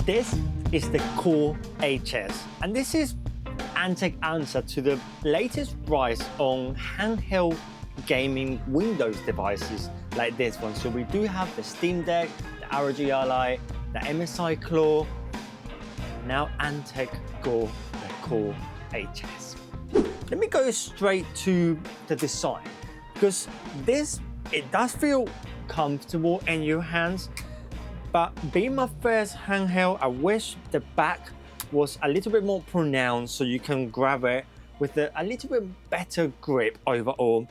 This is the Core HS, and this is Antec answer to the latest rise on handheld gaming Windows devices like this one. So we do have the Steam Deck, the ROG Ally, the MSI Claw, now Antec Go, the Core HS. Let me go straight to the design, because it does feel comfortable in your hands. But being my first handheld, I wish the back was a little bit more pronounced so you can grab it with a little bit better grip overall.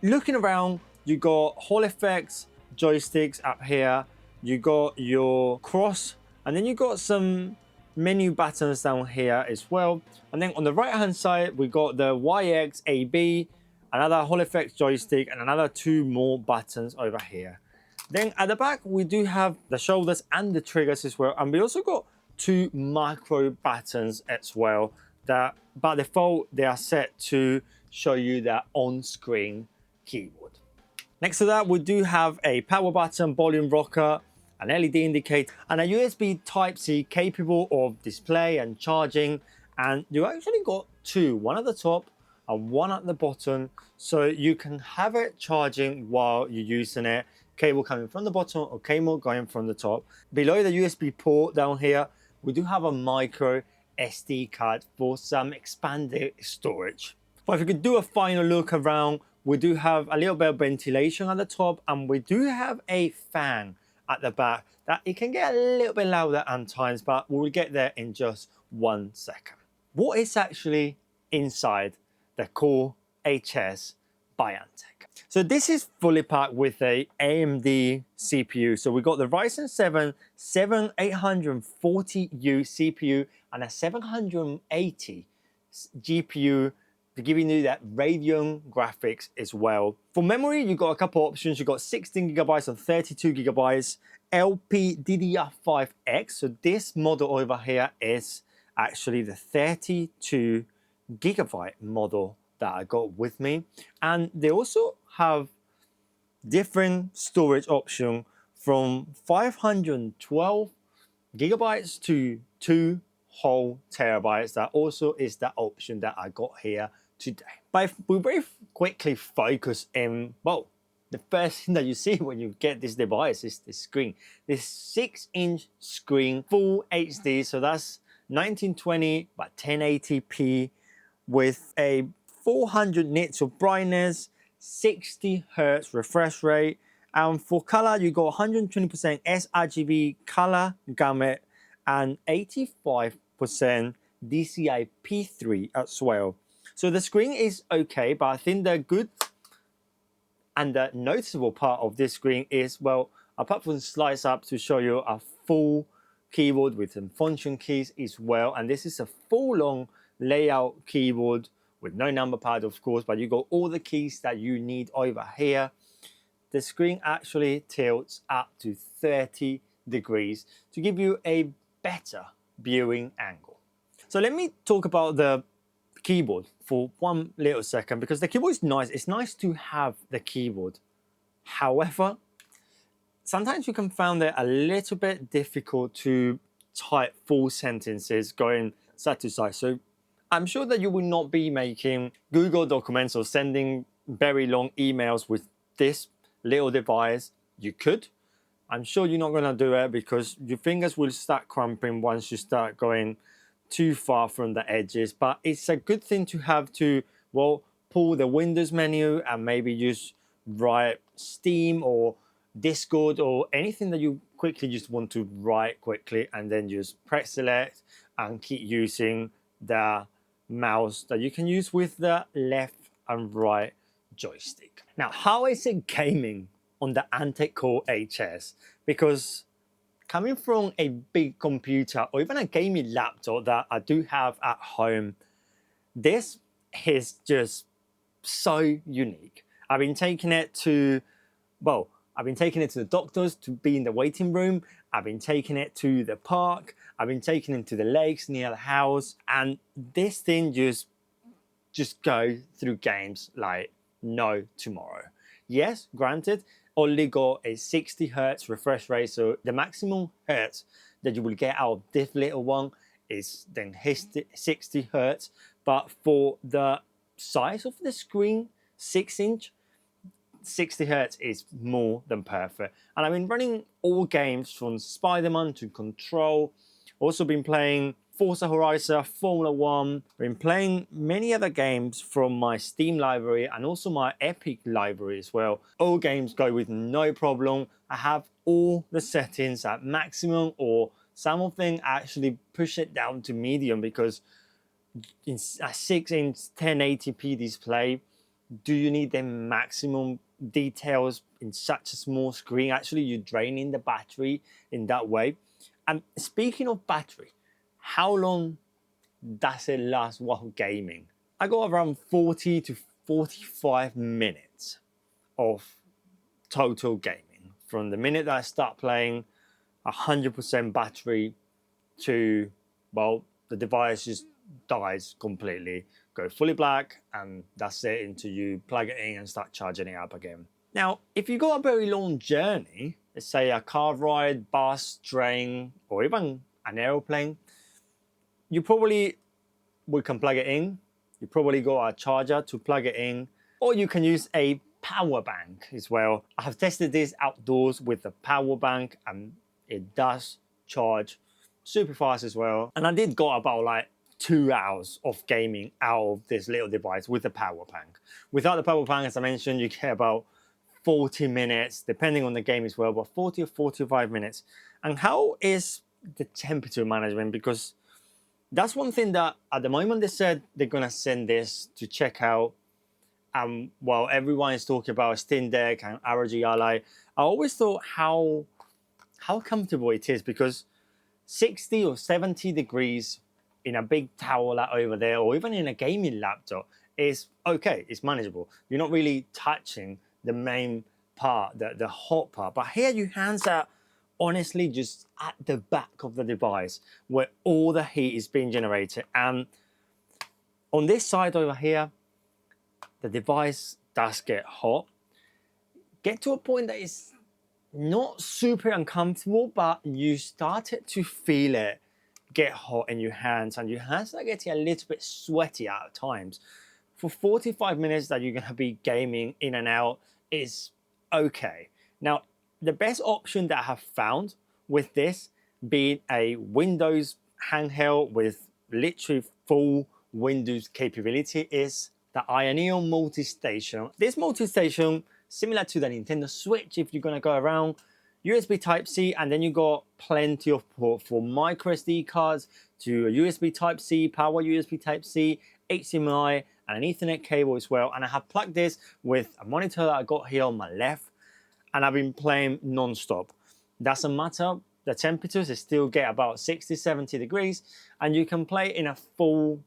Looking around, you got Hall effects, joysticks up here, you got your cross, and then you got some menu buttons down here as well. And then on the right hand side, we got the YX, AB, another Hall effects joystick, and another 2 more buttons over here. Then at the back, we do have the shoulders and the triggers as well. And we also got 2 micro buttons as well that by default, they are set to show you the on-screen keyboard. Next to that, we do have a power button, volume rocker, an LED indicator, and a USB Type-C capable of display and charging. And you actually got 2, one at the top and one at the bottom. So you can have it charging while you're using it. Cable coming from the bottom or cable going from the top. Below the USB port down here, we do have a micro SD card for some expanded storage. But if you could do a final look around, we do have a little bit of ventilation at the top, and we do have a fan at the back that it can get a little bit louder at times, but we'll get there in just 1 second. What is actually inside the Core HS by Antec? So this is fully packed with a AMD CPU. So we got the Ryzen 7 7840U CPU and a 780 GPU, giving you that Radeon graphics as well. For memory, you got a couple options. You got 16 GB and 32 GB LPDDR5X. So this model over here is actually the 32 GB model that I got with me. And they also have different storage option from 512 GB to 2 whole terabytes. That also is the option that I got here today. But if we very quickly focus in, well, the first thing that you see when you get this device is the screen. This 6-inch screen, full HD, so that's 1920 by 1080p with a 400 nits of brightness, 60 Hz refresh rate, and for color you got 120% sRGB color gamut and 85% DCI-P3 as well. So the screen is okay, but I think the good and the noticeable part of this screen is, well, apart from slice up to show you a full keyboard with some function keys as well, and this is a full-on layout keyboard with no number pad, of course, but you got all the keys that you need over here. The screen actually tilts up to 30 degrees to give you a better viewing angle. So let me talk about the keyboard for 1 little second, because the keyboard is nice. It's nice to have the keyboard. However, sometimes you can find it a little bit difficult to type full sentences going side to side. So I'm sure that you will not be making Google documents or sending very long emails with this little device. You could. I'm sure you're not going to do it because your fingers will start cramping once you start going too far from the edges. But it's a good thing to have to, well, pull the Windows menu and maybe just write Steam or Discord or anything that you quickly just want to write quickly, and then just press select and keep using the mouse that you can use with the left and right joystick. Now, how is it gaming on the Antec Core HS? Because coming from a big computer or even a gaming laptop that I do have at home, this is just so unique. I've been taking it to, well, I've been taking it to the doctors to be in the waiting room. I've been taking it to the park. I've been taking it to the lakes near the house. And this thing just just go through games like no tomorrow. Yes, granted, only got a 60 hertz refresh rate, so the maximum hertz that you will get out of this little one is then 60 hertz, but for the size of the screen, 6-inch, 60 hertz is more than perfect. And I've been running all games from Spider-Man to Control. Also been playing Forza Horizon, Formula 1. Been playing many other games from my Steam library and also my Epic library as well. All games go with no problem. I have all the settings at maximum, or some of them actually push it down to medium, because in a 6-inch 1080p display, do you need the maximum details in such a small screen? Actually, you're draining the battery in that way. And speaking of battery, how long does it last while gaming? I got around 40 to 45 minutes of total gaming. From the minute that I start playing, 100% battery to, well, the device just dies completely, go fully black, and that's it until you plug it in and start charging it up again. Now, if you got a very long journey, let's say a car ride, bus, train, or even an airplane, you probably can plug it in. You probably got a charger to plug it in, or you can use a power bank as well. I have tested this outdoors with the power bank, and it does charge super fast as well. And I did got about like 2 hours of gaming out of this little device with the power bank. Without the power bank, as I mentioned, you get about 40 minutes, depending on the game as well, but 40 or 45 minutes. And how is the temperature management? Because that's one thing that at the moment they said they're gonna send this to check out. While everyone is talking about Steam Deck and ROG Ally, I always thought how comfortable it is, because 60 or 70 degrees in a big tower like over there, or even in a gaming laptop, is okay, it's manageable. You're not really touching the main part, the hot part. But here your hands are honestly just at the back of the device where all the heat is being generated. And on this side over here, the device does get hot. Get to a point that it's not super uncomfortable, but you started to feel it get hot in your hands, and your hands are getting a little bit sweaty at times. For 45 minutes that you're going to be gaming in and out is okay. Now, the best option that I have found with this, being a Windows handheld with literally full Windows capability, is the AYANEO multi-station. This multi-station, similar to the Nintendo Switch, if you're going to go around, USB Type-C, and then you got plenty of port for micro SD cards to a USB Type-C, power USB Type-C, HDMI, and an Ethernet cable as well. And I have plugged this with a monitor that I got here on my left, and I've been playing non-stop. Doesn't matter, the temperatures still get about 60, 70 degrees, and you can play in a full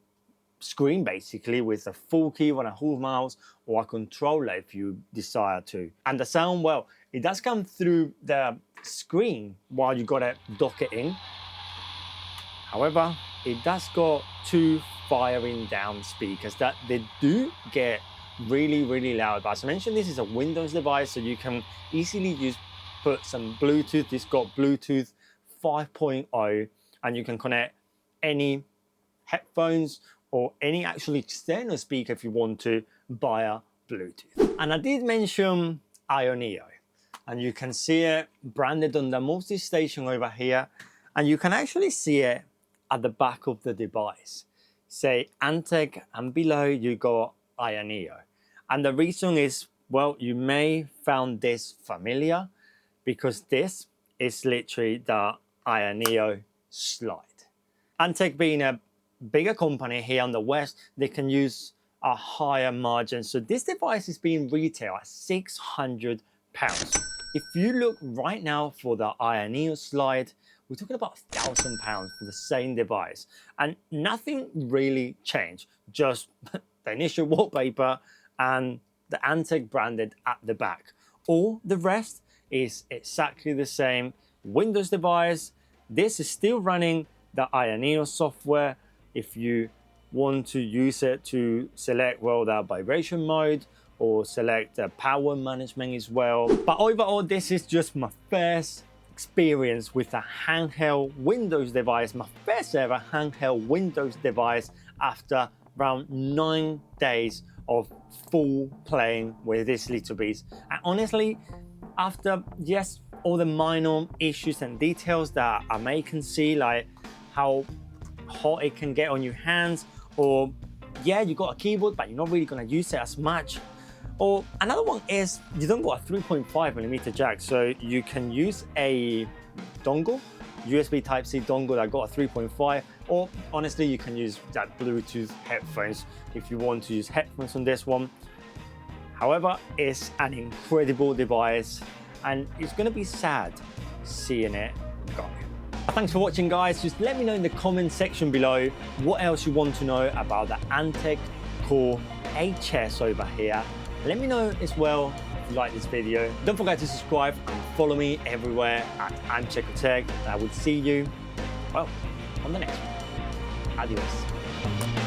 screen basically with a full keyboard and a full mouse, or a controller if you desire to. And the sound, well, it does come through the screen while you got to dock it in. However, it does got 2 firing down speakers that they do get really loud. But as I mentioned, this is a Windows device, so you can easily just put some Bluetooth. It's got Bluetooth 5.0, and you can connect any headphones or any actual external speaker if you want to via Bluetooth. And I did mention AYANEO, and you can see it branded on the multi-station over here, and you can actually see it at the back of the device. Say Antec, and below you got AYANEO. And the reason is, well, you may found this familiar, because this is literally the AYANEO slide. Antec being a bigger company here on the West, they can use a higher margin. So this device is being retailed at £600. If you look right now for the AYANEO slide, we're talking about £1,000 for the same device. And nothing really changed, just the initial wallpaper and the Antec branded at the back. All the rest is exactly the same Windows device. This is still running the AYANEO software. If you want to use it to select, well, that vibration mode or select power management as well. But overall, this is just my first experience with a handheld Windows device, my first ever handheld Windows device after around 9 days of full playing with this little beast. And honestly, after just all the minor issues and details that I may can see, like how hot it can get on your hands, or yeah, you got a keyboard but you're not really gonna use it as much. Or another one is you don't got a 3.5mm jack, so you can use a dongle, USB Type-C dongle that got a 3.5, or honestly you can use that Bluetooth headphones if you want to use headphones on this one. However, it's an incredible device and it's going to be sad seeing it go. Thanks for watching, guys. Just let me know in the comment section below what else you want to know about the Antec Core HS over here. Let me know as well if you like this video. Don't forget to subscribe and follow me everywhere at CheCo. And I will see you, well, on the next one. Adios.